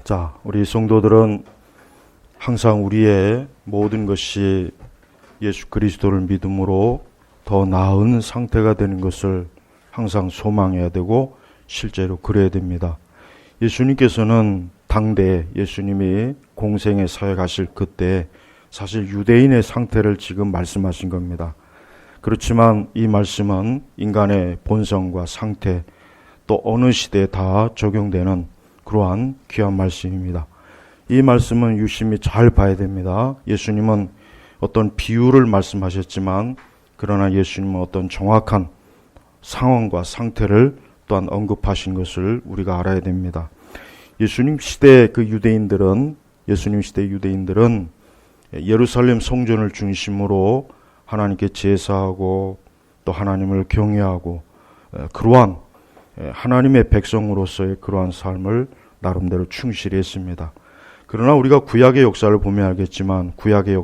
자, 우리 성도들은 항상 우리의 모든 것이 예수 그리스도를 믿음으로 더 나은 상태가 되는 것을 항상 소망해야 되고 실제로 그래야 됩니다. 예수님께서는 당대 예수님이 공생의 사역하실 그때 사실 유대인의 상태를 지금 말씀하신 겁니다. 그렇지만 이 말씀은 인간의 본성과 상태 또 어느 시대에 다 적용되는 그러한 귀한 말씀입니다. 이 말씀은 유심히 잘 봐야 됩니다. 예수님은 어떤 비유를 말씀하셨지만 그러나 예수님은 어떤 정확한 상황과 상태를 또한 언급하신 것을 우리가 알아야 됩니다. 예수님 시대 유대인들은 예루살렘 성전을 중심으로 하나님께 제사하고 또 하나님을 경외하고 그러한 하나님의 백성으로서의 그러한 삶을 나름대로 충실히 했습니다. 그러나 우리가 구약의 역사를 보면 알겠지만 구약의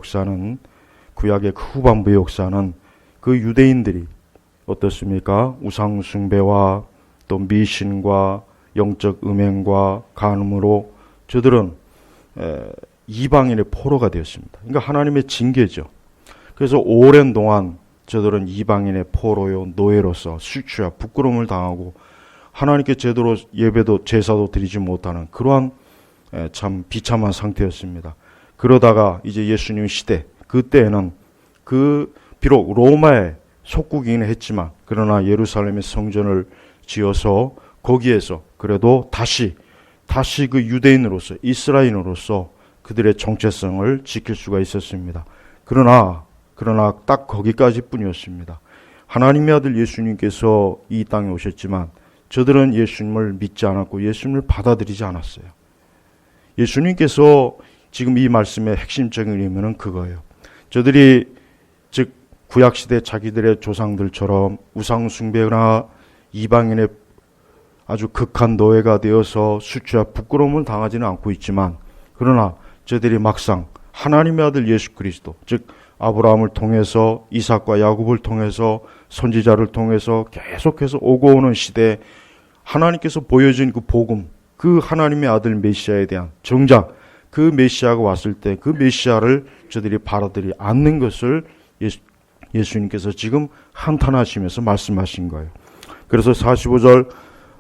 그 후반부의 역사는 그 유대인들이 어떻습니까? 우상 숭배와 또 미신과 영적 음행과 간음으로 저들은 이방인의 포로가 되었습니다. 그러니까 하나님의 징계죠. 그래서 오랜 동안 저들은 이방인의 포로요 노예로서 수치와 부끄러움을 당하고 하나님께 제대로 예배도 제사도 드리지 못하는 그러한 참 비참한 상태였습니다. 그러다가 이제 예수님 시대 그때에는 비록 로마의 속국이긴 했지만 그러나 예루살렘의 성전을 지어서 거기에서 그래도 다시 그 유대인으로서 이스라엘인으로서 그들의 정체성을 지킬 수가 있었습니다. 그러나 딱 거기까지뿐이었습니다. 하나님의 아들 예수님께서 이 땅에 오셨지만 저들은 예수님을 믿지 않았고 예수님을 받아들이지 않았어요. 예수님께서 지금 이 말씀의 핵심적인 의미는 그거예요. 저들이 즉 구약시대 자기들의 조상들처럼 우상숭배나 이방인의 아주 극한 노예가 되어서 수치와 부끄러움을 당하지는 않고 있지만 그러나 저들이 막상 하나님의 아들 예수 그리스도 즉 아브라함을 통해서 이삭과 야곱을 통해서 선지자를 통해서 계속해서 오고 오는 시대에 하나님께서 보여준 그 복음 그 하나님의 아들 메시아에 대한 정작 그 메시아가 왔을 때 그 메시아를 저들이 받아들이지 않는 것을 예수님께서 지금 한탄하시면서 말씀하신 거예요. 그래서 45절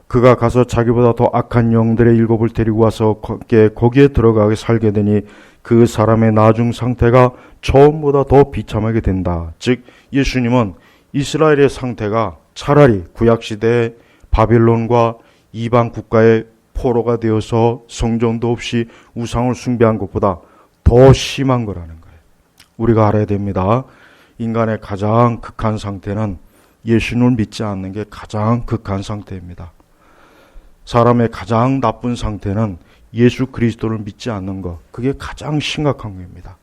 그가 가서 자기보다 더 악한 영들의 일곱을 데리고 와서 거기에 들어가게 살게 되니 그 사람의 나중 상태가 처음보다 더 비참하게 된다. 즉 예수님은 이스라엘의 상태가 차라리 구약시대의 바빌론과 이방 국가의 포로가 되어서 성전도 없이 우상을 숭배한 것보다 더 심한 거라는 거예요. 우리가 알아야 됩니다. 인간의 가장 극한 상태는 예수님을 믿지 않는 게 가장 극한 상태입니다. 사람의 가장 나쁜 상태는 예수 그리스도를 믿지 않는 것, 그게 가장 심각한 겁니다.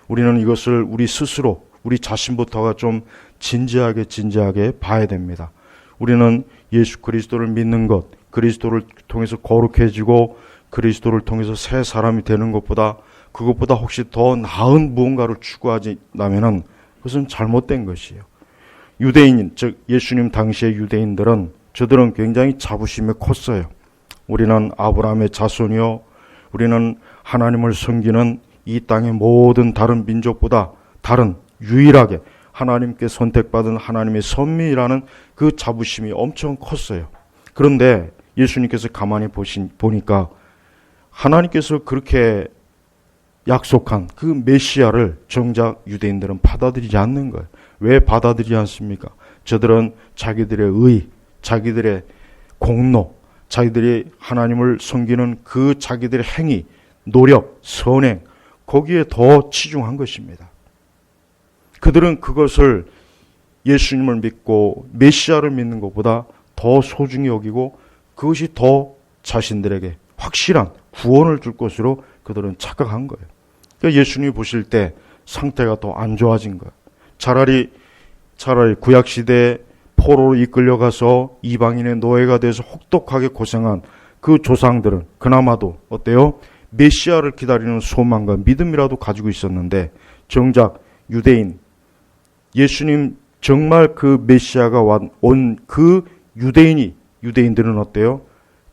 우리는 이것을 우리 스스로, 우리 자신부터가 좀 진지하게 봐야 됩니다. 우리는 예수 그리스도를 믿는 것, 그리스도를 통해서 거룩해지고 그리스도를 통해서 새 사람이 되는 것보다 그것보다 혹시 더 나은 무언가를 추구하지라면은 그것은 잘못된 것이에요. 유대인, 즉 예수님 당시의 유대인들은 저들은 굉장히 자부심이 컸어요. 우리는 아브라함의 자손이요, 우리는 하나님을 섬기는 이 땅의 모든 다른 민족보다 유일하게 하나님께 선택받은 하나님의 선민이라는 그 자부심이 엄청 컸어요. 그런데 예수님께서 가만히 보니까 하나님께서 그렇게 약속한 그 메시아를 정작 유대인들은 받아들이지 않는 거예요. 왜 받아들이지 않습니까? 저들은 자기들의 의, 자기들의 공로, 자기들이 하나님을 섬기는 그 자기들의 행위, 노력, 선행, 거기에 더 치중한 것입니다. 그들은 그것을 예수님을 믿고 메시아를 믿는 것보다 더 소중히 여기고 그것이 더 자신들에게 확실한 구원을 줄 것으로 그들은 착각한 거예요. 그러니까 예수님이 보실 때 상태가 더 안 좋아진 거예요. 차라리 구약시대에 포로로 이끌려가서 이방인의 노예가 돼서 혹독하게 고생한 그 조상들은 그나마도 어때요? 메시아를 기다리는 소망과 믿음이라도 가지고 있었는데 정작 유대인, 예수님 정말 그 메시아가 온 그 유대인들은 어때요?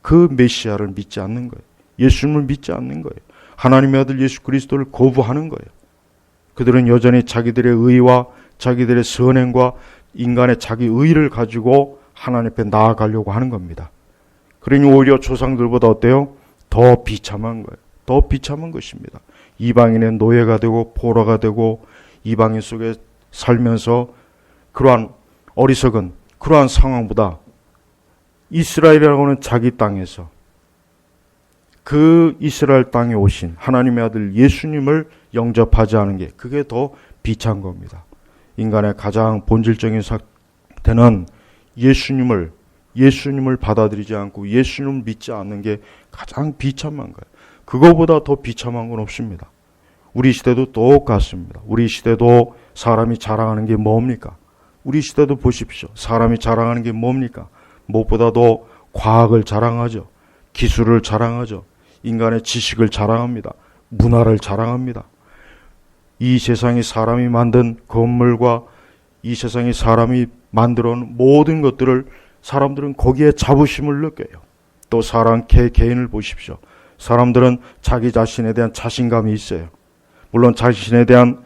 그 메시아를 믿지 않는 거예요. 예수님을 믿지 않는 거예요. 하나님의 아들 예수 그리스도를 거부하는 거예요. 그들은 여전히 자기들의 의와 자기들의 선행과 인간의 자기 의를 가지고 하나님 앞에 나아가려고 하는 겁니다. 그러니 오히려 조상들보다 어때요? 더 비참한 거예요. 더 비참한 것입니다. 이방인의 노예가 되고 포로가 되고 이방인 속에 살면서 그러한 어리석은 그러한 상황보다 이스라엘이라고 하는 자기 땅에서 그 이스라엘 땅에 오신 하나님의 아들 예수님을 영접하지 않은 게 그게 더 비참한 겁니다. 인간의 가장 본질적인 상태는 예수님을 받아들이지 않고 예수님을 믿지 않는 게 가장 비참한 거예요. 그거보다 더 비참한 건 없습니다. 우리 시대도 똑같습니다. 우리 시대도 사람이 자랑하는 게 뭡니까? 우리 시대도 보십시오. 사람이 자랑하는 게 뭡니까? 무엇보다도 과학을 자랑하죠. 기술을 자랑하죠. 인간의 지식을 자랑합니다. 문화를 자랑합니다. 이 세상이 사람이 만든 건물과 이 세상이 사람이 만들어 놓은 모든 것들을 사람들은 거기에 자부심을 느껴요. 또 사람 개인을 보십시오. 사람들은 자기 자신에 대한 자신감이 있어요. 물론 자신에 대한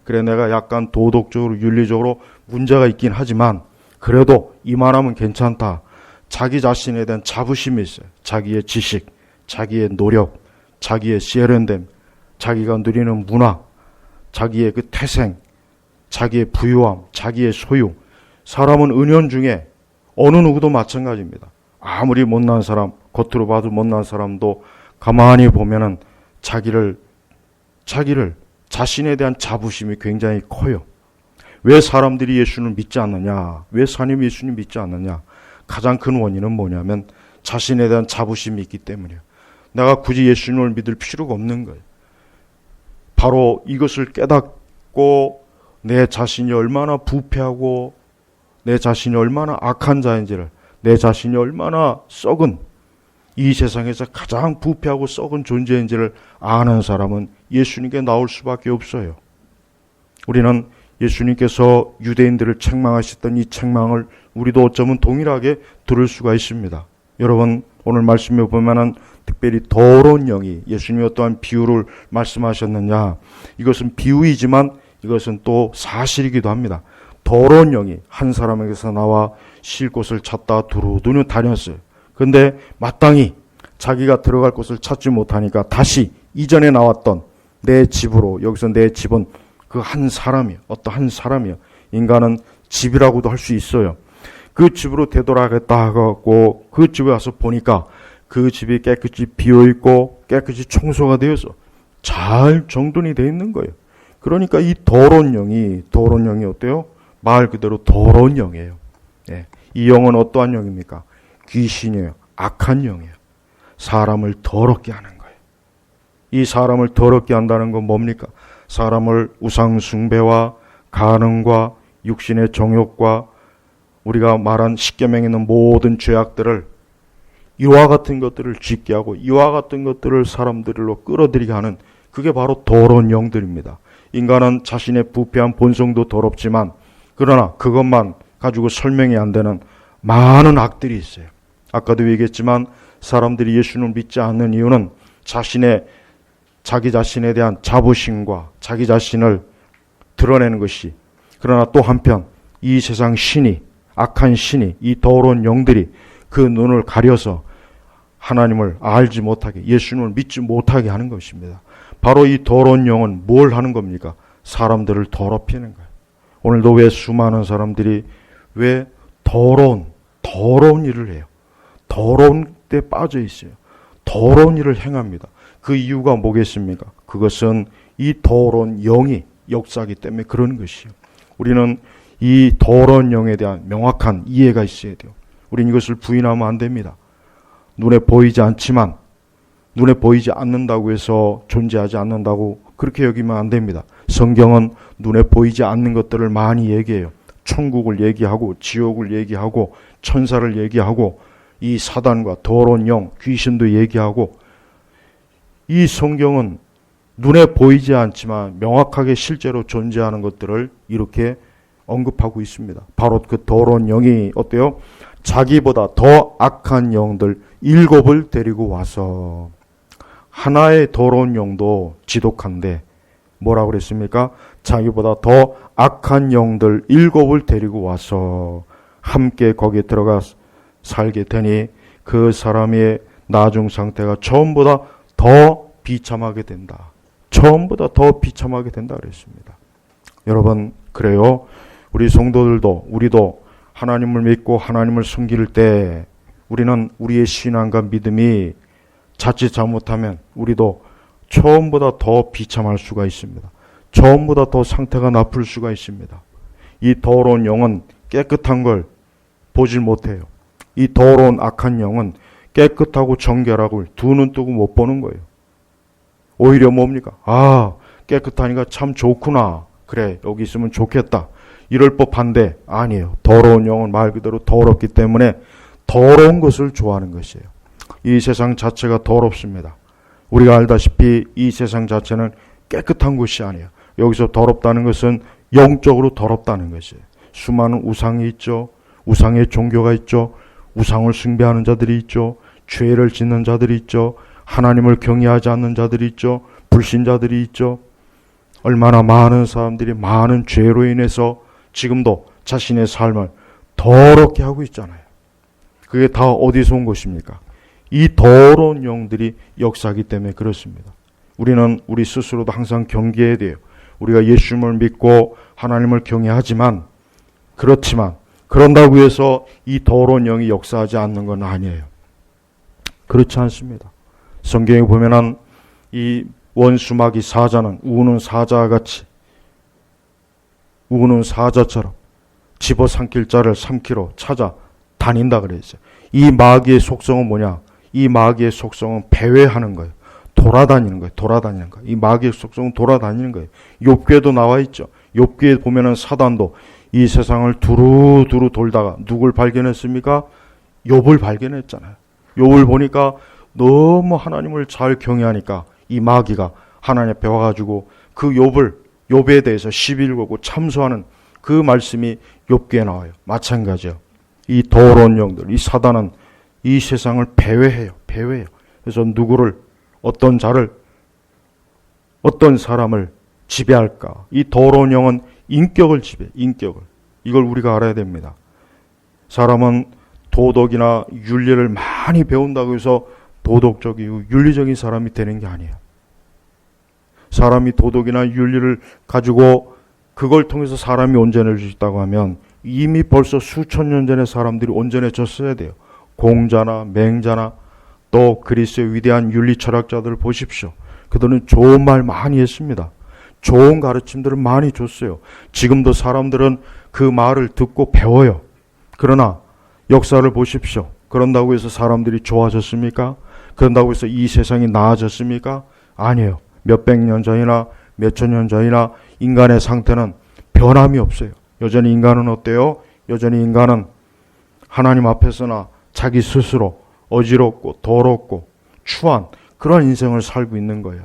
그래 내가 약간 도덕적으로 윤리적으로 문제가 있긴 하지만 그래도 이만하면 괜찮다. 자기 자신에 대한 자부심이 있어요. 자기의 지식, 자기의 노력, 자기의 세련됨, 자기가 누리는 문화, 자기의 그 태생, 자기의 부유함, 자기의 소유. 사람은 은연중에 어느 누구도 마찬가지입니다. 아무리 못난 사람, 겉으로 봐도 못난 사람도 가만히 보면은 자신에 대한 자부심이 굉장히 커요. 왜 사람들이 예수를 믿지 않느냐? 왜 사님 예수님 믿지 않느냐? 가장 큰 원인은 뭐냐면 자신에 대한 자부심이 있기 때문이에요. 내가 굳이 예수님을 믿을 필요가 없는 거예요. 바로 이것을 깨닫고 내 자신이 얼마나 부패하고 내 자신이 얼마나 악한 자인지를, 내 자신이 얼마나 썩은 이 세상에서 가장 부패하고 썩은 존재인지를 아는 사람은 예수님께 나올 수밖에 없어요. 우리는 예수님께서 유대인들을 책망하셨던 이 책망을 우리도 어쩌면 동일하게 들을 수가 있습니다. 여러분 오늘 말씀에 보면은 특별히 더러운 영이 예수님이 어떠한 비유를 말씀하셨느냐, 이것은 비유이지만 이것은 또 사실이기도 합니다. 더러운 영이 한 사람에게서 나와 쉴 곳을 찾다 두루두루 다녔어요. 그런데 마땅히 자기가 들어갈 곳을 찾지 못하니까 다시 이전에 나왔던 내 집으로, 여기서 내 집은 그 한 사람이요, 어떠한 사람이요. 인간은 집이라고도 할 수 있어요. 그 집으로 되돌아가겠다 하고 그 집에 와서 보니까 그 집이 깨끗이 비어있고 깨끗이 청소가 되어서 잘 정돈이 되어 있는 거예요. 그러니까 이 더러운 영이 어때요? 말 그대로 더러운 영이에요. 예. 이 영은 어떠한 영입니까? 귀신이에요. 악한 영이에요. 사람을 더럽게 하는 거예요. 이 사람을 더럽게 한다는 건 뭡니까? 사람을 우상 숭배와 간음과 육신의 정욕과 우리가 말한 십계명에 있는 모든 죄악들을, 이와 같은 것들을 짓게 하고 이와 같은 것들을 사람들로 끌어들이게 하는, 그게 바로 더러운 영들입니다. 인간은 자신의 부패한 본성도 더럽지만 그러나 그것만 가지고 설명이 안 되는 많은 악들이 있어요. 아까도 얘기했지만 사람들이 예수님을 믿지 않는 이유는 자기 자신에 대한 자부심과 자기 자신을 드러내는 것이, 그러나 또 한편 이 세상 악한 신이, 이 더러운 영들이 그 눈을 가려서 하나님을 알지 못하게, 예수님을 믿지 못하게 하는 것입니다. 바로 이 더러운 영은 뭘 하는 겁니까? 사람들을 더럽히는 거예요. 오늘도 왜 수많은 사람들이 왜 더러운 일을 해요? 더러운 데 빠져 있어요. 더러운 일을 행합니다. 그 이유가 뭐겠습니까? 그것은 이 더러운 영이 역사하기 때문에 그런 것이에요. 우리는 이 더러운 영에 대한 명확한 이해가 있어야 돼요. 우리는 이것을 부인하면 안 됩니다. 눈에 보이지 않지만, 눈에 보이지 않는다고 해서 존재하지 않는다고 그렇게 여기면 안 됩니다. 성경은 눈에 보이지 않는 것들을 많이 얘기해요. 천국을 얘기하고 지옥을 얘기하고 천사를 얘기하고 이 사단과 더러운 영, 귀신도 얘기하고, 이 성경은 눈에 보이지 않지만 명확하게 실제로 존재하는 것들을 이렇게 언급하고 있습니다. 바로 그 더러운 영이 어때요? 자기보다 더 악한 영들 7을 데리고 와서 하나의 더러운 영도 지독한데 뭐라고 그랬습니까? 자기보다 더 악한 영들 7을 데리고 와서 함께 거기에 들어가 살게 되니 그 사람의 나중 상태가 처음보다 더 비참하게 된다. 처음보다 더 비참하게 된다 그랬습니다. 여러분, 그래요. 우리 성도들도, 우리도 하나님을 믿고 하나님을 섬길 때 우리는 우리의 신앙과 믿음이 자칫 잘못하면 우리도 처음보다 더 비참할 수가 있습니다. 처음보다 더 상태가 나쁠 수가 있습니다. 이 더러운 영은 깨끗한 걸 보질 못해요. 이 더러운 악한 영은 깨끗하고 정결하고 두 눈 뜨고 못 보는 거예요. 오히려 뭡니까? 깨끗하니까 참 좋구나. 그래, 여기 있으면 좋겠다. 이럴 법한데 아니에요. 더러운 영은 말 그대로 더럽기 때문에 더러운 것을 좋아하는 것이에요. 이 세상 자체가 더럽습니다. 우리가 알다시피 이 세상 자체는 깨끗한 것이 아니에요. 여기서 더럽다는 것은 영적으로 더럽다는 것이에요. 수많은 우상이 있죠. 우상의 종교가 있죠. 우상을 숭배하는 자들이 있죠. 죄를 짓는 자들이 있죠. 하나님을 경외하지 않는 자들이 있죠. 불신자들이 있죠. 얼마나 많은 사람들이 많은 죄로 인해서 지금도 자신의 삶을 더럽게 하고 있잖아요. 그게 다 어디서 온 것입니까? 이 더러운 영들이 역사하기 때문에 그렇습니다. 우리는 우리 스스로도 항상 경계해야 돼요. 우리가 예수님을 믿고 하나님을 경외하지만 그렇지만 그런다고 해서 이 더러운 영이 역사하지 않는 건 아니에요. 그렇지 않습니다. 성경에 보면은 이 원수마귀 사자는 우는 사자같이 우는 사자처럼 집어삼킬 자를 삼키러 찾아 다닌다 그랬어요. 이 마귀의 속성은 뭐냐? 이 마귀의 속성은 배회하는 거예요. 돌아다니는 거예요. 돌아다니는 거예요. 이 마귀의 속성은 돌아다니는 거예요. 욥기에도 나와 있죠. 욥기에 보면은 사단도 이 세상을 두루두루 돌다가 누굴 발견했습니까? 욥을 발견했잖아요. 욥을 보니까 너무 하나님을 잘 경외하니까 이 마귀가 하나님 앞에 와가지고 그 욥에 대해서 시비를 걸고 참소하는 그 말씀이 욥기에 나와요. 마찬가지예요. 이 더러운 영들, 이 사단은 이 세상을 배회해요. 배회해요. 그래서 누구를, 어떤 자를, 어떤 사람을 지배할까? 이 더러운 영은 인격을 지배해. 인격을. 이걸 우리가 알아야 됩니다. 사람은 도덕이나 윤리를 많이 배운다고 해서 도덕적이고 윤리적인 사람이 되는 게 아니에요. 사람이 도덕이나 윤리를 가지고 그걸 통해서 사람이 온전해질 수 있다고 하면 이미 벌써 수천 년 전에 사람들이 온전해졌어야 돼요. 공자나 맹자나 또 그리스의 위대한 윤리 철학자들을 보십시오. 그들은 좋은 말 많이 했습니다. 좋은 가르침들을 많이 줬어요. 지금도 사람들은 그 말을 듣고 배워요. 그러나 역사를 보십시오. 그런다고 해서 사람들이 좋아졌습니까? 그런다고 해서 이 세상이 나아졌습니까? 아니에요. 몇백 년 전이나 몇천 년 전이나 인간의 상태는 변함이 없어요. 여전히 인간은 어때요? 여전히 인간은 하나님 앞에서나 자기 스스로 어지럽고 더럽고 추한 그런 인생을 살고 있는 거예요.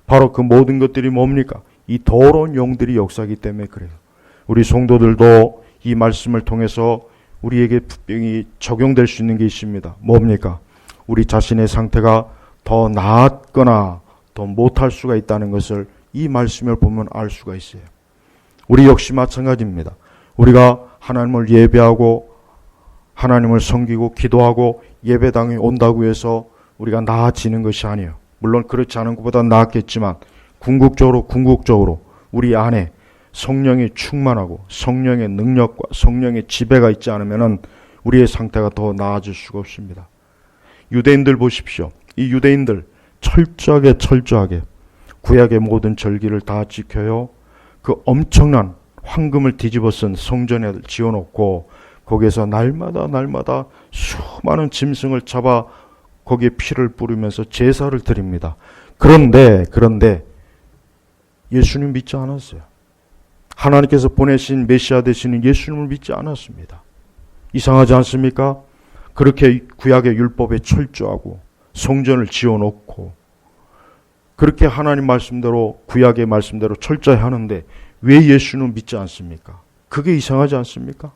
바로 그 모든 것들이 뭡니까? 이 더러운 영들이 역사하기 때문에 그래요. 우리 성도들도 이 말씀을 통해서 우리에게 분명히 적용될 수 있는 게 있습니다. 뭡니까? 우리 자신의 상태가 더 나았거나 더 못할 수가 있다는 것을 이 말씀을 보면 알 수가 있어요. 우리 역시 마찬가지입니다. 우리가 하나님을 예배하고 하나님을 섬기고 기도하고 예배당에 온다고 해서 우리가 나아지는 것이 아니에요. 물론 그렇지 않은 것보다 나았겠지만 궁극적으로 우리 안에 성령이 충만하고 성령의 능력과 성령의 지배가 있지 않으면 우리의 상태가 더 나아질 수가 없습니다. 유대인들 보십시오. 이 유대인들 철저하게 구약의 모든 절기를 다 지켜요. 그 엄청난 황금을 뒤집어 쓴 성전에 지어놓고 거기에서 날마다 수많은 짐승을 잡아 거기에 피를 뿌리면서 제사를 드립니다. 그런데 예수님 믿지 않았어요. 하나님께서 보내신 메시아 되시는 예수님을 믿지 않았습니다. 이상하지 않습니까? 그렇게 구약의 율법에 철저하고 성전을 지어놓고 그렇게 하나님 말씀대로 구약의 말씀대로 철저히 하는데 왜 예수는 믿지 않습니까? 그게 이상하지 않습니까?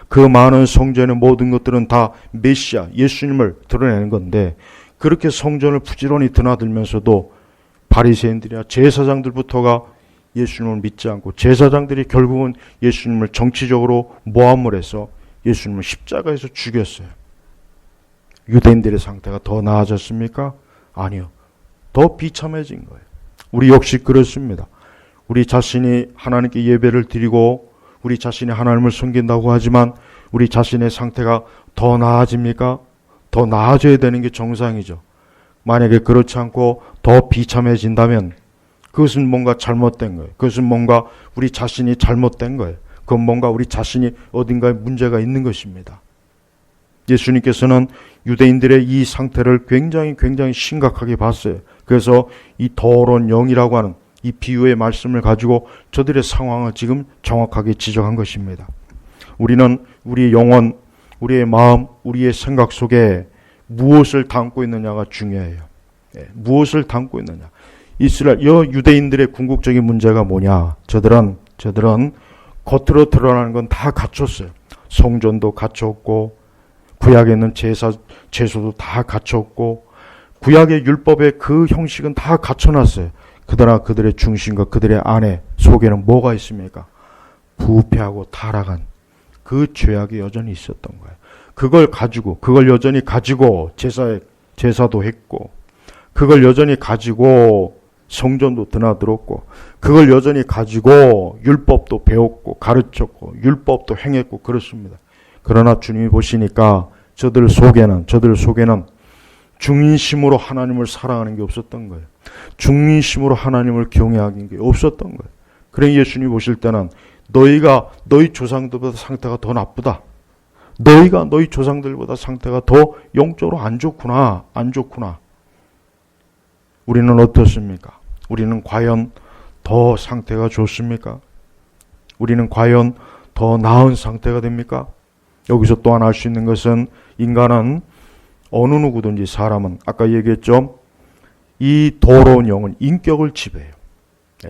그 많은 성전의 모든 것들은 다 메시아 예수님을 드러내는 건데 그렇게 성전을 부지런히 드나들면서도 바리새인들이나 제사장들부터가 예수님을 믿지 않고, 제사장들이 결국은 예수님을 정치적으로 모함을 해서 예수님을 십자가에서 죽였어요. 유대인들의 상태가 더 나아졌습니까? 아니요. 더 비참해진 거예요. 우리 역시 그렇습니다. 우리 자신이 하나님께 예배를 드리고 우리 자신이 하나님을 섬긴다고 하지만 우리 자신의 상태가 더 나아집니까? 더 나아져야 되는 게 정상이죠. 만약에 그렇지 않고 더 비참해진다면 그것은 뭔가 잘못된 거예요. 그것은 뭔가 우리 자신이 잘못된 거예요. 그건 뭔가 우리 자신이 어딘가에 문제가 있는 것입니다. 예수님께서는 유대인들의 이 상태를 굉장히 심각하게 봤어요. 그래서 이 더러운 영이라고 하는 이 비유의 말씀을 가지고 저들의 상황을 지금 정확하게 지적한 것입니다. 우리는 우리의 영혼, 우리의 마음, 우리의 생각 속에 무엇을 담고 있느냐가 중요해요. 무엇을 담고 있느냐. 이스라엘, 유대인들의 궁극적인 문제가 뭐냐. 저들은 겉으로 드러나는 건 다 갖췄어요. 성전도 갖췄고 구약에 있는 제소도 다 갖췄고 구약의 율법의 그 형식은 다 갖춰놨어요. 그러나 그들의 중심과 그들의 안에 속에는 뭐가 있습니까? 부패하고 타락한 그 죄악이 여전히 있었던 거예요. 그걸 여전히 가지고 제사도 했고, 그걸 여전히 가지고 성전도 드나들었고, 그걸 여전히 가지고 율법도 배웠고 가르쳤고 율법도 행했고 그렇습니다. 그러나 주님이 보시니까 저들 속에는 중인심으로 하나님을 사랑하는 게 없었던 거예요. 중인심으로 하나님을 경외하는 게 없었던 거예요. 그래 예수님이 보실 때는 너희 조상들보다 상태가 더 나쁘다. 너희 조상들보다 상태가 더 영적으로 안 좋구나. 우리는 어떻습니까? 우리는 과연 더 상태가 좋습니까? 우리는 과연 더 나은 상태가 됩니까? 여기서 또한 알 수 있는 것은 인간은 어느 누구든지 사람은 아까 얘기했죠. 이 더러운 영은 인격을 지배해요.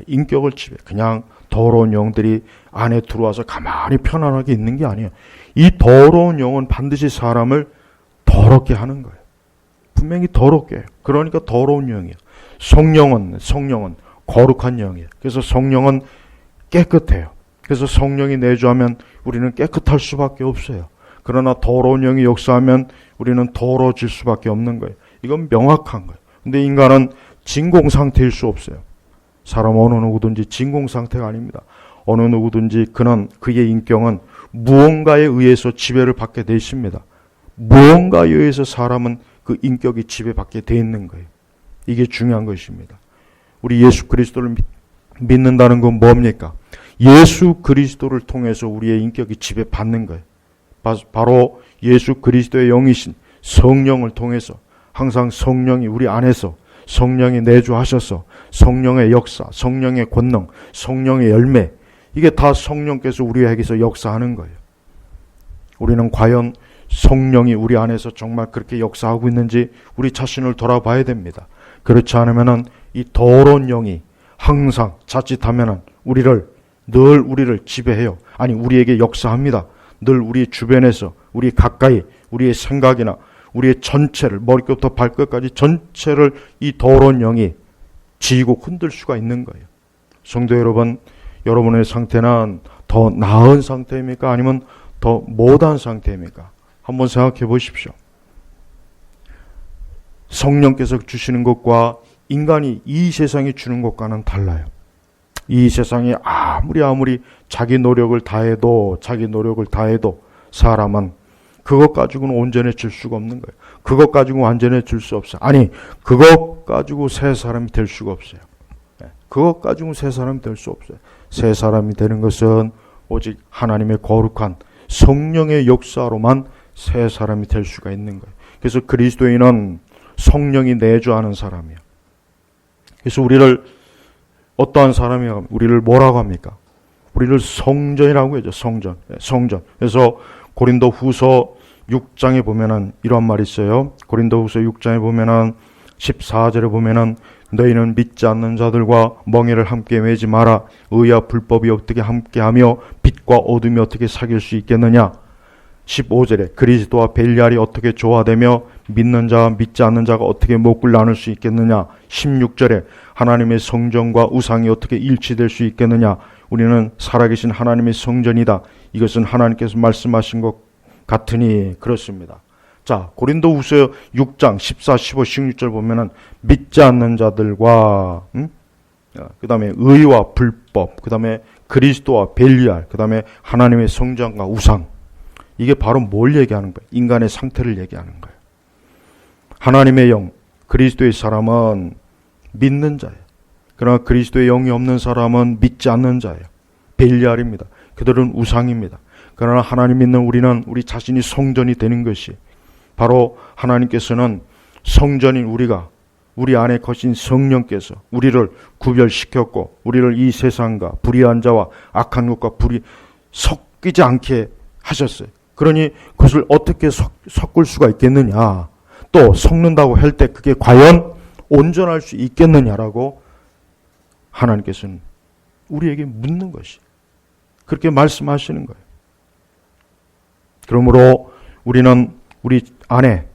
인격을 지배해요. 그냥 더러운 영들이 안에 들어와서 가만히 편안하게 있는 게 아니에요. 이 더러운 영은 반드시 사람을 더럽게 하는 거예요. 분명히 더럽게 해요. 그러니까 더러운 영이에요. 성령은 거룩한 영이에요. 그래서 성령은 깨끗해요. 그래서 성령이 내주하면 우리는 깨끗할 수밖에 없어요. 그러나 더러운 영이 역사하면 우리는 더러워질 수밖에 없는 거예요. 이건 명확한 거예요. 근데 인간은 진공 상태일 수 없어요. 사람 어느 누구든지 진공 상태가 아닙니다. 어느 누구든지 그의 인격은 무언가에 의해서 지배를 받게 되어 있습니다. 무언가에 의해서 사람은 그 인격이 지배받게 되어 있는 거예요. 이게 중요한 것입니다. 우리 예수 그리스도를 믿는다는 건 뭡니까? 예수 그리스도를 통해서 우리의 인격이 지배받는 거예요. 바로 예수 그리스도의 영이신 성령을 통해서 항상 성령이 우리 안에서 성령이 내주하셔서 성령의 역사, 성령의 권능, 성령의 열매, 이게 다 성령께서 우리에게서 역사하는 거예요. 우리는 과연 성령이 우리 안에서 정말 그렇게 역사하고 있는지 우리 자신을 돌아봐야 됩니다. 그렇지 않으면 이 더러운 영이 항상 자칫하면 늘 우리를 지배해요. 아니 우리에게 역사합니다. 늘 우리 주변에서 우리 가까이 우리의 생각이나 우리의 전체를 머리끝부터 발끝까지 전체를 이 더러운 영이 지고 흔들 수가 있는 거예요. 성도 여러분, 여러분의 상태는 더 나은 상태입니까? 아니면 더 못한 상태입니까? 한번 생각해 보십시오. 성령께서 주시는 것과 인간이 이 세상이 주는 것과는 달라요. 이 세상이 아무리 자기 노력을 다해도 사람은 그것 가지고는 온전해질 수가 없는 거예요. 그것 가지고 완전해질 수 없어요. 아니, 그것 가지고 새 사람이 될 수가 없어요. 그것 가지고 새 사람이 될 수 없어요. 새 사람이 되는 것은 오직 하나님의 거룩한 성령의 역사로만 새 사람이 될 수가 있는 거예요. 그래서 그리스도인은 성령이 내주하는 사람이에요. 그래서 우리를 어떠한 사람이라고 우리를 뭐라고 합니까? 우리를 성전이라고 하죠. 성전. 그래서 고린도 후서 6장에 보면은 이런 말이 있어요. 고린도 후서 6장에 보면은 14절에 보면은 너희는 믿지 않는 자들과 멍에를 함께 매지 마라. 의와 불법이 어떻게 함께하며 빛과 어둠이 어떻게 사귈 수 있겠느냐. 15절에 그리스도와 벨리알이 어떻게 조화되며 믿는 자와 믿지 않는 자가 어떻게 목을 나눌 수 있겠느냐. 16절에 하나님의 성전과 우상이 어떻게 일치될 수 있겠느냐. 우리는 살아계신 하나님의 성전이다. 이것은 하나님께서 말씀하신 것 같으니 그렇습니다. 자, 고린도후서 6장 14, 15, 16절 보면은 믿지 않는 자들과 그 다음에 의와 불법, 그 다음에 그리스도와 벨리알, 그 다음에 하나님의 성전과 우상. 이게 바로 뭘 얘기하는 거예요? 인간의 상태를 얘기하는 거예요. 하나님의 영, 그리스도의 사람은 믿는 자예요. 그러나 그리스도의 영이 없는 사람은 믿지 않는 자예요. 벨리알입니다. 그들은 우상입니다. 그러나 하나님 믿는 우리는 우리 자신이 성전이 되는 것이 바로 하나님께서는 성전인 우리가 우리 안에 거신 성령께서 우리를 구별시켰고 우리를 이 세상과 불의한 자와 악한 것과 불이 섞이지 않게 하셨어요. 그러니 그것을 어떻게 섞을 수가 있겠느냐. 또 섞는다고 할 때 그게 과연 온전할 수 있겠느냐라고 하나님께서는 우리에게 묻는 것이 그렇게 말씀하시는 거예요. 그러므로 우리는 우리 안에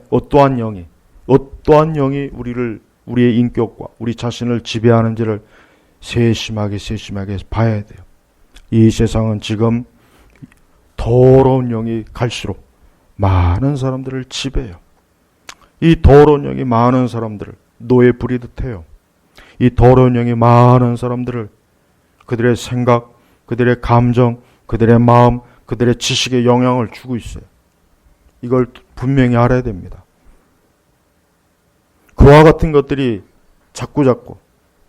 어떠한 영이 우리의 인격과 우리 자신을 지배하는지를 세심하게 봐야 돼요. 이 세상은 지금 더러운 영이 갈수록 많은 사람들을 지배해요. 이 더러운 영이 많은 사람들을 노예 부리듯 해요. 이 더러운 영이 많은 사람들을 그들의 생각, 그들의 감정, 그들의 마음, 그들의 지식에 영향을 주고 있어요. 이걸 분명히 알아야 됩니다. 그와 같은 것들이 자꾸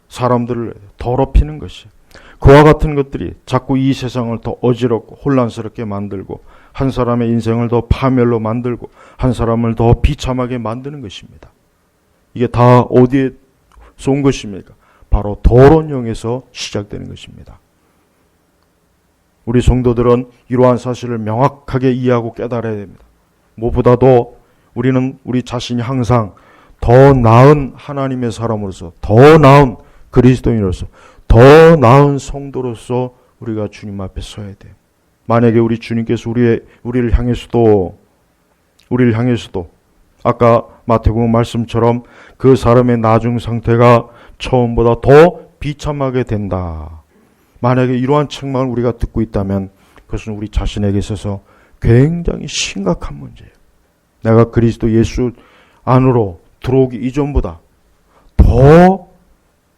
사람들을 더럽히는 것이, 그와 같은 것들이 자꾸 이 세상을 더 어지럽고 혼란스럽게 만들고 한 사람의 인생을 더 파멸로 만들고 한 사람을 더 비참하게 만드는 것입니다. 이게 다 어디에 온 것입니까? 바로 더러운 영에서 시작되는 것입니다. 우리 성도들은 이러한 사실을 명확하게 이해하고 깨달아야 됩니다. 무엇보다도 우리는 우리 자신이 항상 더 나은 하나님의 사람으로서, 더 나은 그리스도인으로서, 더 나은 성도로서 우리가 주님 앞에 서야 돼요. 만약에 우리 주님께서 우리를 향해서도 아까 마태복음 말씀처럼 그 사람의 나중 상태가 처음보다 더 비참하게 된다. 만약에 이러한 책망을 우리가 듣고 있다면 그것은 우리 자신에게 있어서 굉장히 심각한 문제예요. 내가 그리스도 예수 안으로 들어오기 이전보다 더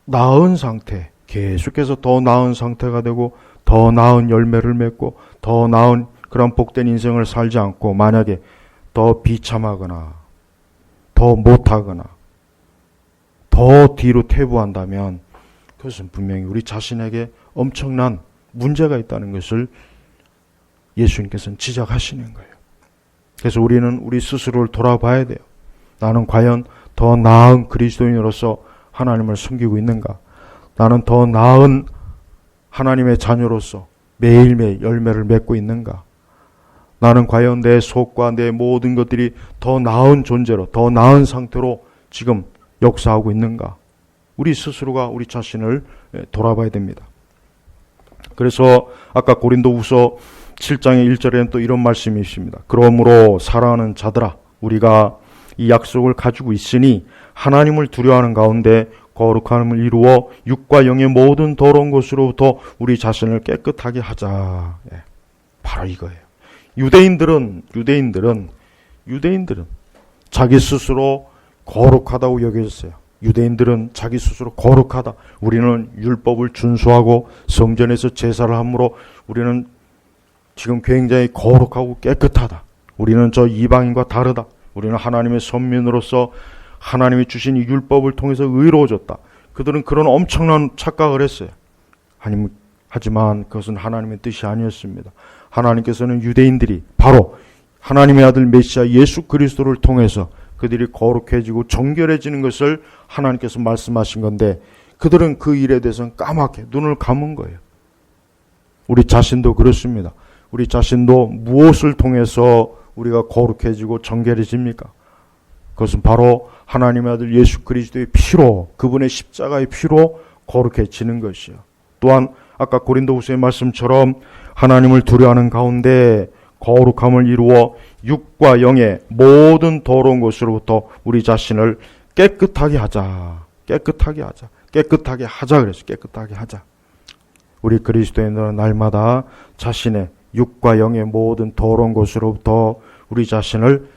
나은 상태, 계속해서 더 나은 상태가 되고 더 나은 열매를 맺고 더 나은 그런 복된 인생을 살지 않고 만약에 더 비참하거나 더 못하거나 더 뒤로 퇴보한다면 그것은 분명히 우리 자신에게 엄청난 문제가 있다는 것을 예수님께서는 지적하시는 거예요. 그래서 우리는 우리 스스로를 돌아봐야 돼요. 나는 과연 더 나은 그리스도인으로서 하나님을 섬기고 있는가? 나는 더 나은 하나님의 자녀로서 매일매일 열매를 맺고 있는가? 나는 과연 내 속과 내 모든 것들이 더 나은 존재로, 더 나은 상태로 지금 역사하고 있는가? 우리 스스로가 우리 자신을 돌아봐야 됩니다. 그래서 아까 고린도후서 7장의 1절에는 또 이런 말씀이 있습니다. 그러므로 사랑하는 자들아, 우리가 이 약속을 가지고 있으니 하나님을 두려워하는 가운데 거룩함을 이루어 육과 영의 모든 더러운 것으로부터 우리 자신을 깨끗하게 하자. 바로 이거예요. 유대인들은 자기 스스로 거룩하다고 여겨졌어요. 유대인들은 자기 스스로 거룩하다. 우리는 율법을 준수하고 성전에서 제사를 함으로 우리는 지금 굉장히 거룩하고 깨끗하다. 우리는 저 이방인과 다르다. 우리는 하나님의 선민으로서 하나님이 주신 이 율법을 통해서 의로워졌다. 그들은 그런 엄청난 착각을 했어요. 하지만 그것은 하나님의 뜻이 아니었습니다. 하나님께서는 유대인들이 바로 하나님의 아들 메시아 예수 그리스도를 통해서 그들이 거룩해지고 정결해지는 것을 하나님께서 말씀하신 건데 그들은 그 일에 대해서는 까맣게 눈을 감은 거예요. 우리 자신도 그렇습니다. 우리 자신도 무엇을 통해서 우리가 거룩해지고 정결해집니까? 그것은 바로 하나님의 아들 예수 그리스도의 피로, 그분의 십자가의 피로 거룩해지는 것이요. 또한 아까 고린도후서의 말씀처럼 하나님을 두려워하는 가운데 거룩함을 이루어 육과 영의 모든 더러운 것으로부터 우리 자신을 깨끗하게 하자. 깨끗하게 하자. 깨끗하게 하자 그랬어요. 깨끗하게 하자. 우리 그리스도인들은 날마다 자신의 육과 영의 모든 더러운 것으로부터 우리 자신을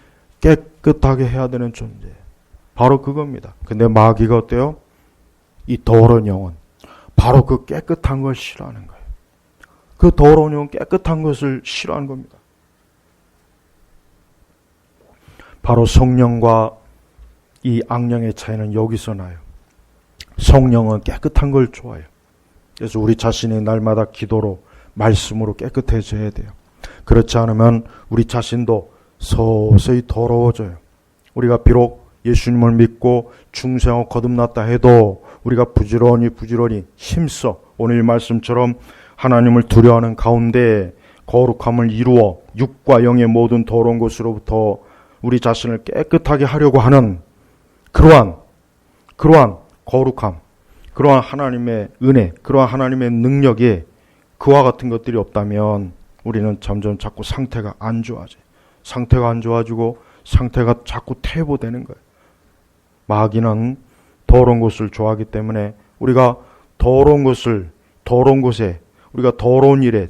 깨끗하게 해야 되는 존재. 바로 그겁니다. 근데 마귀가 어때요? 이 더러운 영은 바로 그 깨끗한 걸 싫어하는 거예요. 그 더러운 영은 깨끗한 것을 싫어하는 겁니다. 바로 성령과 이 악령의 차이는 여기서 나요. 성령은 깨끗한 걸 좋아해요. 그래서 우리 자신이 날마다 기도로 말씀으로 깨끗해져야 돼요. 그렇지 않으면 우리 자신도 서서히 더러워져요. 우리가 비록 예수님을 믿고 중생하고 거듭났다 해도 우리가 부지런히 힘써 오늘 말씀처럼 하나님을 두려워하는 가운데 거룩함을 이루어 육과 영의 모든 더러운 것으로부터 우리 자신을 깨끗하게 하려고 하는 그러한 거룩함, 그러한 하나님의 은혜, 그러한 하나님의 능력에 그와 같은 것들이 없다면 우리는 점점 자꾸 상태가 안 좋아져요. 상태가 안 좋아지고 상태가 자꾸 퇴보되는 거예요. 마귀는 더러운 것을 좋아하기 때문에 우리가 더러운 곳에 우리가 더러운 일에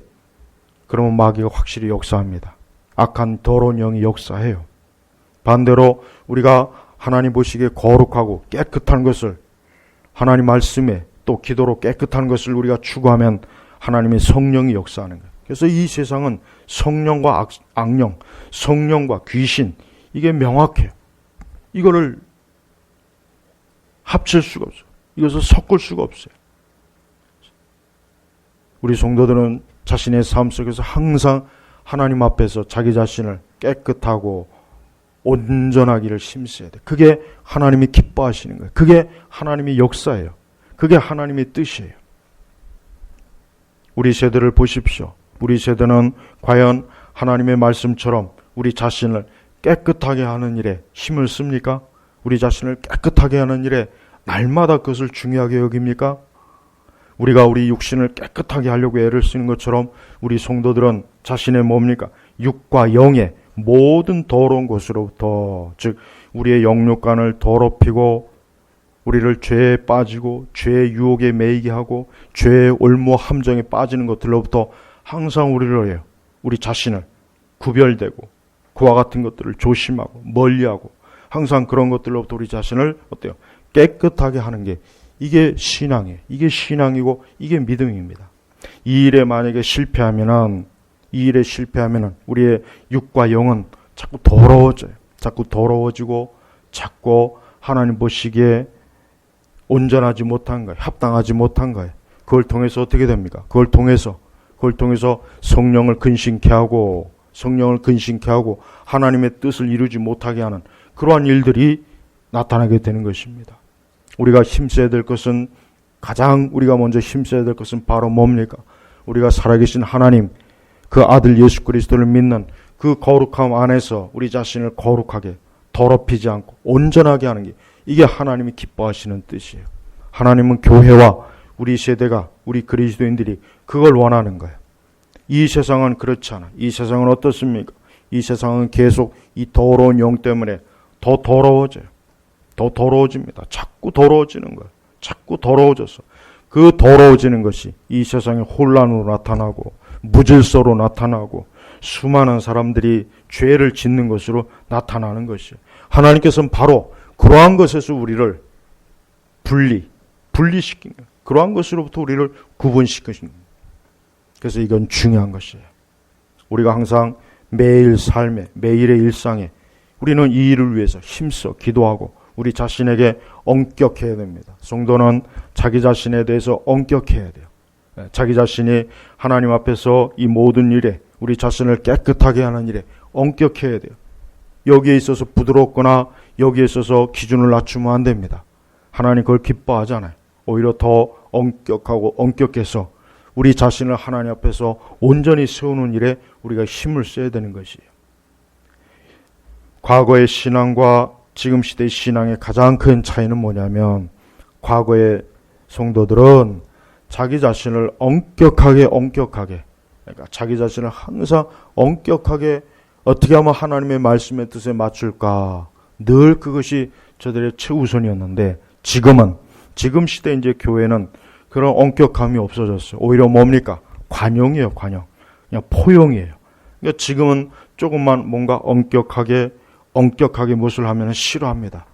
그러면 마귀가 확실히 역사합니다. 악한 더러운 영이 역사해요. 반대로 우리가 하나님 보시기에 거룩하고 깨끗한 것을 하나님 말씀에 또 기도로 깨끗한 것을 우리가 추구하면 하나님의 성령이 역사하는 거예요. 그래서 이 세상은 성령과 악령, 성령과 귀신 이게 명확해요. 이거를 합칠 수가 없어요. 이것을 섞을 수가 없어요. 우리 성도들은 자신의 삶 속에서 항상 하나님 앞에서 자기 자신을 깨끗하고 온전하기를 힘써야 돼. 그게 하나님이 기뻐하시는 거예요. 그게 하나님의 역사예요. 그게 하나님의 뜻이에요. 우리 세대를 보십시오. 우리 세대는 과연 하나님의 말씀처럼 우리 자신을 깨끗하게 하는 일에 힘을 씁니까? 우리 자신을 깨끗하게 하는 일에 날마다 그것을 중요하게 여깁니까? 우리가 우리 육신을 깨끗하게 하려고 애를 쓰는 것처럼 우리 성도들은 자신의 뭡니까? 육과 영의 모든 더러운 것으로부터, 즉 우리의 영육간을 더럽히고 우리를 죄에 빠지고 죄의 유혹에 매이게 하고 죄의 올무 함정에 빠지는 것들로부터 항상 우리 자신을 구별되고 그와 같은 것들을 조심하고 멀리하고 항상 그런 것들로부터 우리 자신을 어때요? 깨끗하게 하는 게 이게 신앙이에요. 이게 신앙이고 이게 믿음입니다. 이 일에 만약에 실패하면은 우리의 육과 영은 자꾸 더러워져요. 자꾸 더러워지고 자꾸 하나님 보시기에 온전하지 못한 거예요. 합당하지 못한 거예요. 그걸 통해서 어떻게 됩니까? 그걸 통해서 성령을 근심케 하고 하나님의 뜻을 이루지 못하게 하는 그러한 일들이 나타나게 되는 것입니다. 우리가 힘써야 될 것은 가장 우리가 먼저 힘써야 될 것은 바로 뭡니까? 우리가 살아계신 하나님 그 아들 예수 그리스도를 믿는 그 거룩함 안에서 우리 자신을 거룩하게 더럽히지 않고 온전하게 하는 게 이게 하나님이 기뻐하시는 뜻이에요. 하나님은 교회와 우리 세대가 우리 그리스도인들이 그걸 원하는 거예요. 이 세상은 그렇지 않아. 이 세상은 어떻습니까? 이 세상은 계속 이 더러운 영 때문에 더 더러워져요. 더 더러워집니다. 자꾸 더러워지는 거예요. 자꾸 더러워져서 그 더러워지는 것이 이 세상의 혼란으로 나타나고 무질서로 나타나고 수많은 사람들이 죄를 짓는 것으로 나타나는 것이에요. 하나님께서는 바로 그러한 것에서 우리를 분리시킨 거예요. 그러한 것으로부터 우리를 구분시키신 거예요. 그래서 이건 중요한 것이에요. 우리가 항상 매일 삶에 매일의 일상에 우리는 이 일을 위해서 힘써 기도하고 우리 자신에게 엄격해야 됩니다. 성도는 자기 자신에 대해서 엄격해야 돼요. 자기 자신이 하나님 앞에서 이 모든 일에 우리 자신을 깨끗하게 하는 일에 엄격해야 돼요. 여기에 있어서 부드럽거나 여기에 있어서 기준을 낮추면 안 됩니다. 하나님 그걸 기뻐하잖아요. 오히려 더 엄격하고 엄격해서 우리 자신을 하나님 앞에서 온전히 세우는 일에 우리가 힘을 써야 되는 것이에요. 과거의 신앙과 지금 시대의 신앙의 가장 큰 차이는 뭐냐면 과거의 성도들은 자기 자신을 엄격하게 그러니까 자기 자신을 항상 엄격하게 어떻게 하면 하나님의 말씀의 뜻에 맞출까, 늘 그것이 저들의 최우선이었는데, 지금 시대 이제 교회는 그런 엄격함이 없어졌어요. 오히려 뭡니까? 관용이에요, 관용. 그냥 포용이에요. 그러니까 지금은 조금만 뭔가 엄격하게 무엇을 하면 싫어합니다.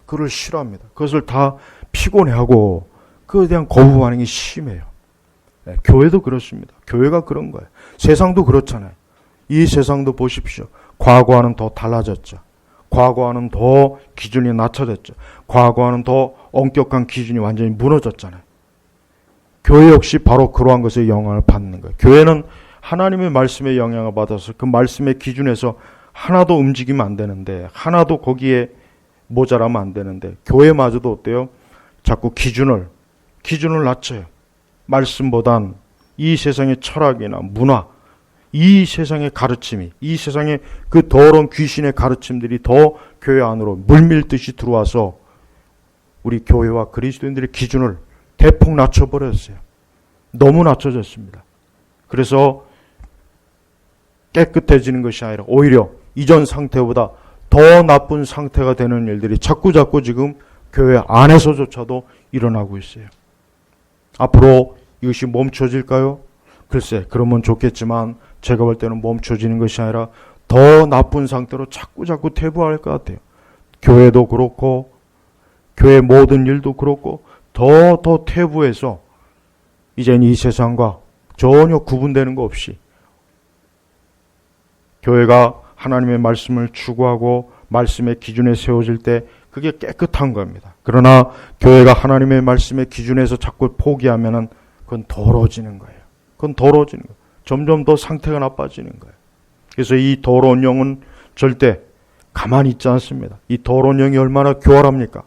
그걸 싫어합니다. 그것을 다 피곤해하고 그에 대한 거부 반응이 심해요. 네, 교회도 그렇습니다. 교회가 그런 거예요. 세상도 그렇잖아요. 이 세상도 보십시오. 과거와는 더 달라졌죠. 과거와는 더 기준이 낮춰졌죠. 과거와는 더 엄격한 기준이 완전히 무너졌잖아요. 교회 역시 바로 그러한 것에 영향을 받는 거예요. 교회는 하나님의 말씀에 영향을 받아서 그 말씀의 기준에서 하나도 움직이면 안 되는데, 하나도 거기에 모자라면 안 되는데, 교회마저도 어때요? 자꾸 기준을 낮춰요. 말씀보단 이 세상의 철학이나 문화, 이 세상의 가르침이, 이 세상의 그 더러운 귀신의 가르침들이 더 교회 안으로 물밀듯이 들어와서 우리 교회와 그리스도인들의 기준을 대폭 낮춰버렸어요. 너무 낮춰졌습니다. 그래서 깨끗해지는 것이 아니라 오히려 이전 상태보다 더 나쁜 상태가 되는 일들이 자꾸 지금 교회 안에서조차도 일어나고 있어요. 앞으로 이것이 멈춰질까요? 글쎄, 그러면 좋겠지만 제가 볼 때는 멈춰지는 것이 아니라 더 나쁜 상태로 자꾸 퇴보할 것 같아요. 교회도 그렇고 교회 모든 일도 그렇고 더 퇴보해서 이젠 이 세상과 전혀 구분되는 거 없이 교회가 하나님의 말씀을 추구하고 말씀의 기준에 세워질 때 그게 깨끗한 겁니다. 그러나 교회가 하나님의 말씀의 기준에서 자꾸 포기하면은 그건 더러워지는 거예요. 점점 더 상태가 나빠지는 거예요. 그래서 이 더러운 영은 절대 가만히 있지 않습니다. 이 더러운 영이 얼마나 교활합니까?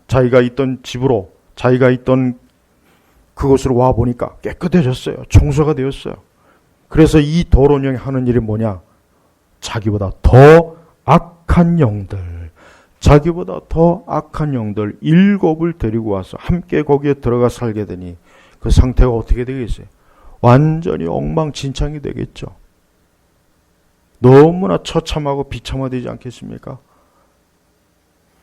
자기가 있던 집으로, 자기가 있던 그곳으로 와 보니까 깨끗해졌어요. 청소가 되었어요. 그래서 이 더러운 영이 하는 일이 뭐냐? 자기보다 더 악한 영들, 일곱을 데리고 와서 함께 거기에 들어가 살게 되니 그 상태가 어떻게 되겠어요? 완전히 엉망진창이 되겠죠. 너무나 처참하고 비참하되지 않겠습니까?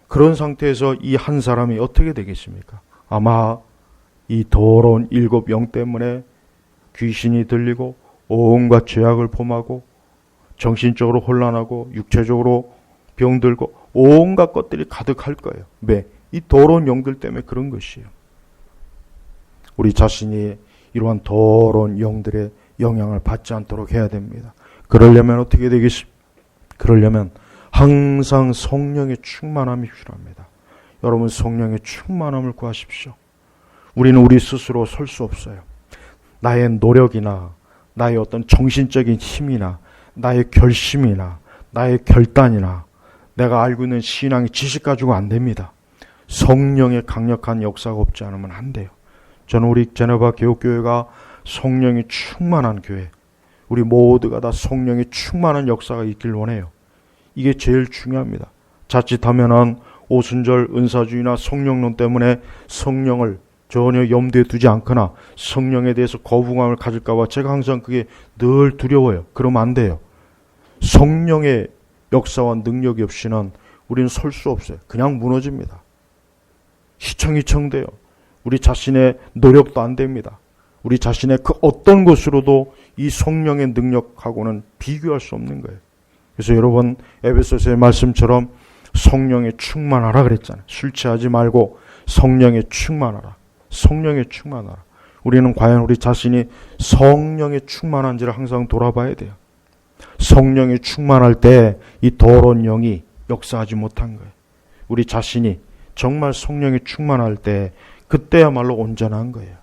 그런 상태에서 이 한 사람이 어떻게 되겠습니까? 아마 이 더러운 일곱 영 때문에 귀신이 들리고 온갖 죄악을 범하고 정신적으로 혼란하고 육체적으로 병들고 온갖 것들이 가득할 거예요. 왜? 이 더러운 영들 때문에 그런 것이에요. 우리 자신이 이러한 더러운 영들의 영향을 받지 않도록 해야 됩니다. 그러려면 어떻게 되겠습니까? 그러려면 항상 성령의 충만함이 필요합니다. 여러분, 성령의 충만함을 구하십시오. 우리는 우리 스스로 설 수 없어요. 나의 노력이나 나의 어떤 정신적인 힘이나 나의 결심이나 나의 결단이나 내가 알고 있는 신앙의 지식 가지고 안 됩니다. 성령의 강력한 역사가 없지 않으면 안 돼요. 저는 우리 제네바 개혁교회가 성령이 충만한 교회, 우리 모두가 다 성령이 충만한 역사가 있길 원해요. 이게 제일 중요합니다. 자칫하면은 오순절 은사주의나 성령론 때문에 성령을 전혀 염두에 두지 않거나 성령에 대해서 거부감을 가질까 봐 제가 항상 그게 늘 두려워요. 그러면 안 돼요. 성령의 역사와 능력이 없이는 우리는 설 수 없어요. 그냥 무너집니다. 희청희청돼요. 우리 자신의 노력도 안 됩니다. 우리 자신의 그 어떤 것으로도 이 성령의 능력하고는 비교할 수 없는 거예요. 그래서 여러분, 에베소서의 말씀처럼 성령에 충만하라 그랬잖아요. 술 취하지 말고 성령에 충만하라. 성령에 충만하라. 우리는 과연 우리 자신이 성령에 충만한지를 항상 돌아봐야 돼요. 성령이 충만할 때 이 더러운 영이 역사하지 못한 거예요. 우리 자신이 정말 성령이 충만할 때 그때야말로 온전한 거예요.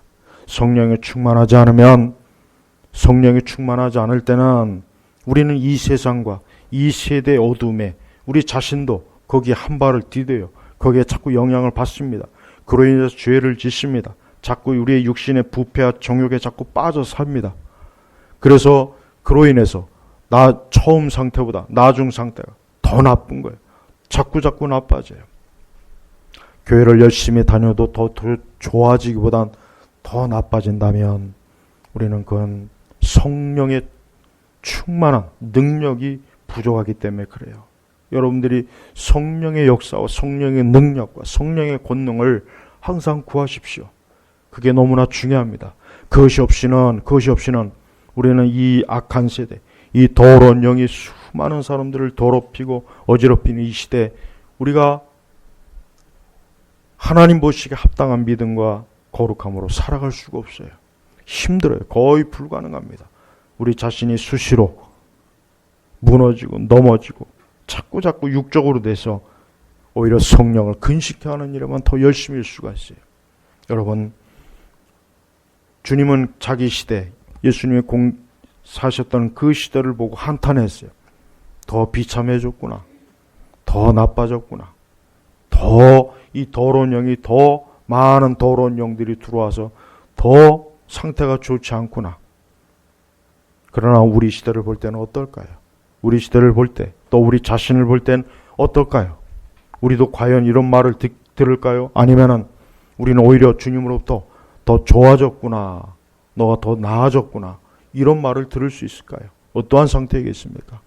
성령이 충만하지 않으면, 성령이 충만하지 않을 때는 우리는 이 세상과 이 세대의 어둠에 우리 자신도 거기에 한 발을 디뎌요. 거기에 자꾸 영향을 받습니다. 그로 인해서 죄를 짓습니다. 자꾸 우리의 육신의 부패와 정욕에 자꾸 빠져 삽니다. 그래서 그로 인해서 나 처음 상태보다 나중 상태가 더 나쁜 거예요. 자꾸 나빠져요. 교회를 열심히 다녀도 더 좋아지기보단 더 나빠진다면 우리는 그건 성령의 충만한 능력이 부족하기 때문에 그래요. 여러분들이 성령의 역사와 성령의 능력과 성령의 권능을 항상 구하십시오. 그게 너무나 중요합니다. 그것이 없이는 우리는 이 악한 세대, 이 더러운 영이 수많은 사람들을 더럽히고 어지럽히는 이 시대에 우리가 하나님 보시기에 합당한 믿음과 거룩함으로 살아갈 수가 없어요. 힘들어요. 거의 불가능합니다. 우리 자신이 수시로 무너지고 넘어지고 자꾸 육적으로 돼서 오히려 성령을 근식하는 일에만 더 열심히 할 수가 있어요. 여러분, 주님은 자기 시대, 예수님이 사셨던 그 시대를 보고 한탄했어요. 더 비참해졌구나. 더 나빠졌구나. 더 이 더러운 영이 더 많은 더러운 영들이 들어와서 더 상태가 좋지 않구나. 그러나 우리 시대를 볼 때는 어떨까요? 우리 시대를 볼 때, 또 우리 자신을 볼 땐 어떨까요? 우리도 과연 이런 말을 들을까요? 아니면은 우리는 오히려 주님으로부터 더 좋아졌구나, 너가 더 나아졌구나, 이런 말을 들을 수 있을까요? 어떠한 상태이겠습니까?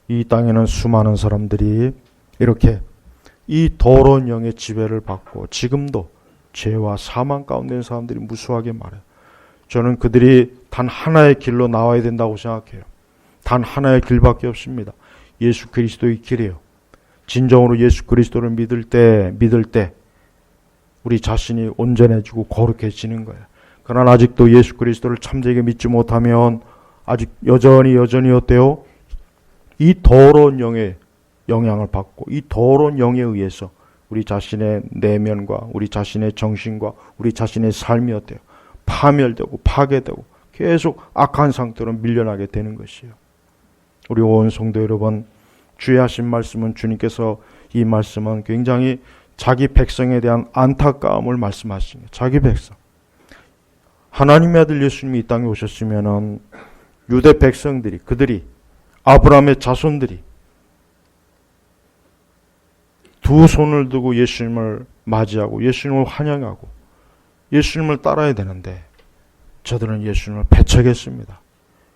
이 땅에는 수많은 사람들이 이렇게 이 더러운 영의 지배를 받고 지금도 죄와 사망 가운데 있는 사람들이 무수하게 말해요. 저는 그들이 단 하나의 길로 나와야 된다고 생각해요. 단 하나의 길밖에 없습니다. 예수 그리스도의 길이에요. 진정으로 예수 그리스도를 믿을 때 우리 자신이 온전해지고 거룩해지는 거예요. 그러나 아직도 예수 그리스도를 참되게 믿지 못하면 아직 여전히 어때요? 이 더러운 영의 영향을 받고 이 더러운 영에 의해서 우리 자신의 내면과 우리 자신의 정신과 우리 자신의 삶이 어때요? 파멸되고 파괴되고 계속 악한 상태로 밀려나게 되는 것이에요. 우리 온 성도 여러분, 주의 하신 말씀은, 주님께서 이 말씀은 굉장히 자기 백성에 대한 안타까움을 말씀하신 거예요. 자기 백성. 하나님의 아들 예수님이 이 땅에 오셨으면은 유대 백성들이, 그들이, 아브라함의 자손들이 두 손을 두고 예수님을 맞이하고 예수님을 환영하고 예수님을 따라야 되는데 저들은 예수님을 배척했습니다.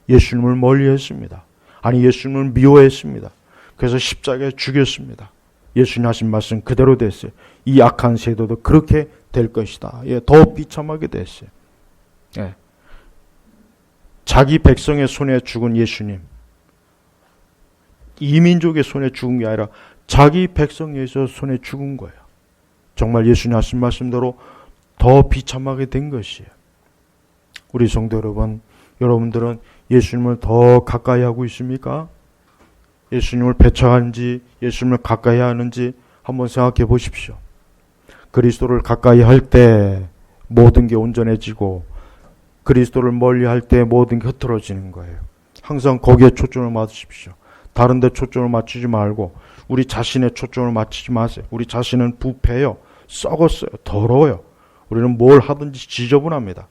예수님을 멀리했습니다. 아니, 예수님을 미워했습니다. 그래서 십자가에 죽였습니다. 예수님 하신 말씀 그대로 됐어요. 이 악한 세대도 그렇게 될 것이다. 예, 더 비참하게 됐어요. 예. 자기 백성의 손에 죽은 예수님, 이민족의 손에 죽은 게 아니라 자기 백성에서 손에 죽은 거예요. 정말 예수님 하신 말씀대로 더 비참하게 된 것이에요. 우리 성도 여러분, 여러분들은 예수님을 더 가까이 하고 있습니까? 예수님을 배척하는지 예수님을 가까이 하는지 한번 생각해 보십시오. 그리스도를 가까이 할 때 모든 게 온전해지고 그리스도를 멀리 할 때 모든 게 흐트러지는 거예요. 항상 거기에 초점을 맞추십시오. 다른 데 초점을 맞추지 말고 우리 자신의 초점을 맞추지 마세요. 우리 자신은 부패요. 썩었어요. 더러워요. 우리는 뭘 하든지 지저분합니다.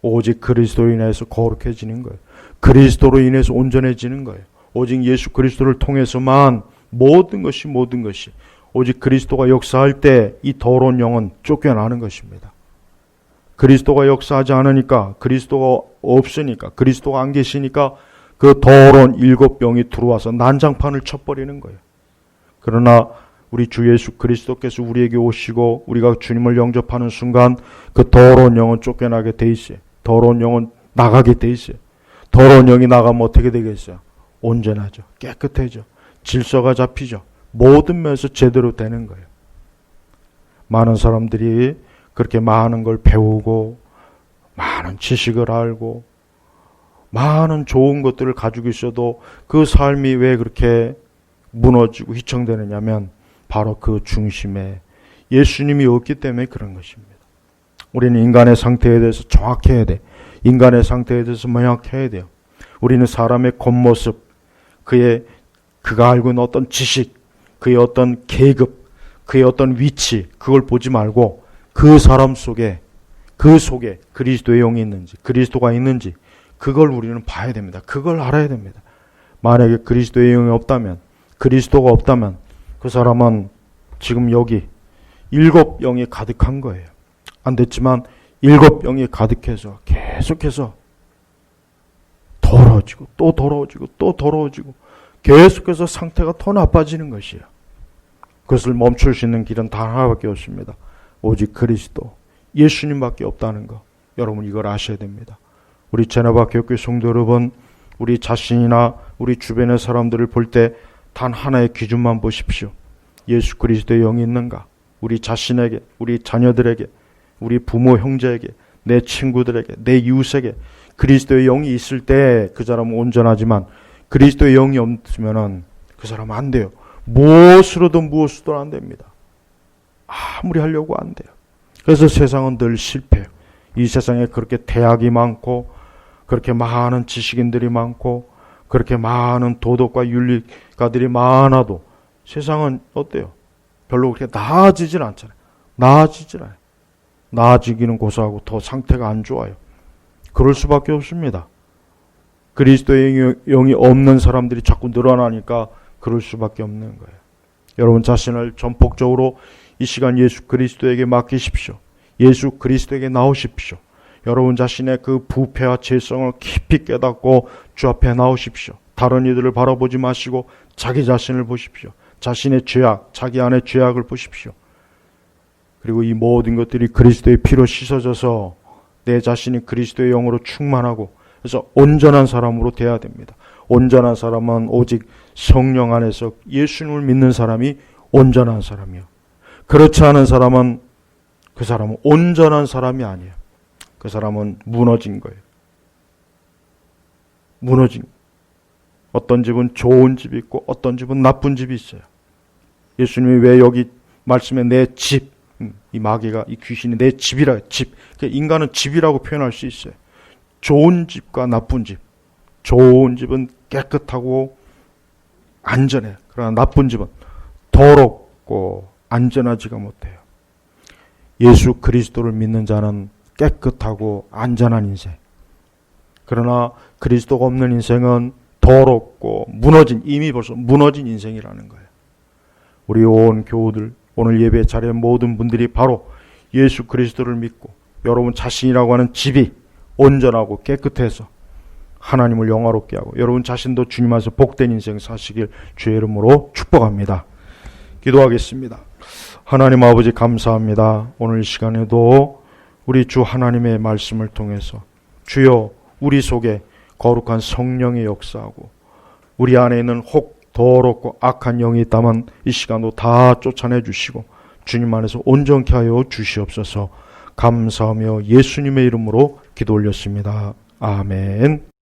오직 그리스도로 인해서 거룩해지는 거예요. 그리스도로 인해서 온전해지는 거예요. 오직 예수 그리스도를 통해서만 모든 것이 오직 그리스도가 역사할 때 이 더러운 영은 쫓겨나는 것입니다. 그리스도가 역사하지 않으니까, 그리스도가 없으니까, 그리스도가 안 계시니까 그 더러운 일곱 병이 들어와서 난장판을 쳐버리는 거예요. 그러나 우리 주 예수 그리스도께서 우리에게 오시고 우리가 주님을 영접하는 순간 그 더러운 영은 쫓겨나게 돼 있어요. 더러운 영은 나가게 돼 있어요. 더러운 영이 나가면 어떻게 되겠어요? 온전하죠. 깨끗해져. 질서가 잡히죠. 모든 면에서 제대로 되는 거예요. 많은 사람들이 그렇게 많은 걸 배우고 많은 지식을 알고 많은 좋은 것들을 가지고 있어도 그 삶이 왜 그렇게 무너지고 휘청되느냐면 바로 그 중심에 예수님이 없기 때문에 그런 것입니다. 우리는 인간의 상태에 대해서 정확해야 돼. 인간의 상태에 대해서 명확해야 돼요. 우리는 사람의 겉모습, 그가 알고 있는 어떤 지식, 그의 어떤 계급, 그의 어떤 위치, 그걸 보지 말고 그 사람 속에, 그 속에 그리스도의 영이 있는지, 그리스도가 있는지 그걸 우리는 봐야 됩니다. 그걸 알아야 됩니다. 만약에 그리스도의 영이 없다면, 그리스도가 없다면 그 사람은 지금 여기 일곱 영이 가득한 거예요. 안 됐지만 일곱 병이 가득해서 계속해서 더러워지고 또 더러워지고 또 더러워지고 계속해서 상태가 더 나빠지는 것이에요. 그것을 멈출 수 있는 길은 단 하나밖에 없습니다. 오직 그리스도, 예수님밖에 없다는 거. 여러분 이걸 아셔야 됩니다. 우리 제네바 교회 성도 여러분, 우리 자신이나 우리 주변의 사람들을 볼 때 단 하나의 기준만 보십시오. 예수 그리스도의 영이 있는가? 우리 자신에게, 우리 자녀들에게, 우리 부모 형제에게, 내 친구들에게, 내 이웃에게 그리스도의 영이 있을 때 그 사람은 온전하지만 그리스도의 영이 없으면 그 사람은 안 돼요. 무엇으로도 안 됩니다. 아무리 하려고 안 돼요. 그래서 세상은 늘 실패해요. 이 세상에 그렇게 대학이 많고 그렇게 많은 지식인들이 많고 그렇게 많은 도덕과 윤리가들이 많아도 세상은 어때요? 별로 그렇게 나아지질 않잖아요. 나아지질 않아요. 나아지기는 고사하고 더 상태가 안 좋아요. 그럴 수밖에 없습니다. 그리스도의 영이 없는 사람들이 자꾸 늘어나니까 그럴 수밖에 없는 거예요. 여러분 자신을 전폭적으로 이 시간 예수 그리스도에게 맡기십시오. 예수 그리스도에게 나오십시오. 여러분 자신의 그 부패와 죄성을 깊이 깨닫고 주 앞에 나오십시오. 다른 이들을 바라보지 마시고 자기 자신을 보십시오. 자신의 죄악, 자기 안의 죄악을 보십시오. 그리고 이 모든 것들이 그리스도의 피로 씻어져서 내 자신이 그리스도의 영으로 충만하고 그래서 온전한 사람으로 돼야 됩니다. 온전한 사람은 오직 성령 안에서 예수님을 믿는 사람이 온전한 사람이요. 그렇지 않은 사람은 그 사람은 온전한 사람이 아니에요. 그 사람은 무너진 거예요. 무너진. 어떤 집은 좋은 집이 있고 어떤 집은 나쁜 집이 있어요. 예수님이 왜 여기 말씀에 내 집, 이 마귀가 이 귀신이 내 집이라 집. 인간은 집이라고 표현할 수 있어요. 좋은 집과 나쁜 집. 좋은 집은 깨끗하고 안전해요. 그러나 나쁜 집은 더럽고 안전하지가 못해요. 예수 그리스도를 믿는 자는 깨끗하고 안전한 인생. 그러나 그리스도가 없는 인생은 더럽고 무너진, 이미 벌써 무너진 인생이라는 거예요. 우리 온 교우들, 오늘 예배 자리에 모든 분들이 바로 예수 그리스도를 믿고 여러분 자신이라고 하는 집이 온전하고 깨끗해서 하나님을 영화롭게 하고 여러분 자신도 주님 안에서 복된 인생 사시길 주의 이름으로 축복합니다. 기도하겠습니다. 하나님 아버지 감사합니다. 오늘 시간에도 우리 주 하나님의 말씀을 통해서 주여 우리 속에 거룩한 성령의 역사하고 우리 안에 있는 혹 더럽고 악한 영이 있다면 이 시간도 다 쫓아내 주시고 주님 안에서 온전케 하여 주시옵소서. 감사하며 예수님의 이름으로 기도 올렸습니다. 아멘.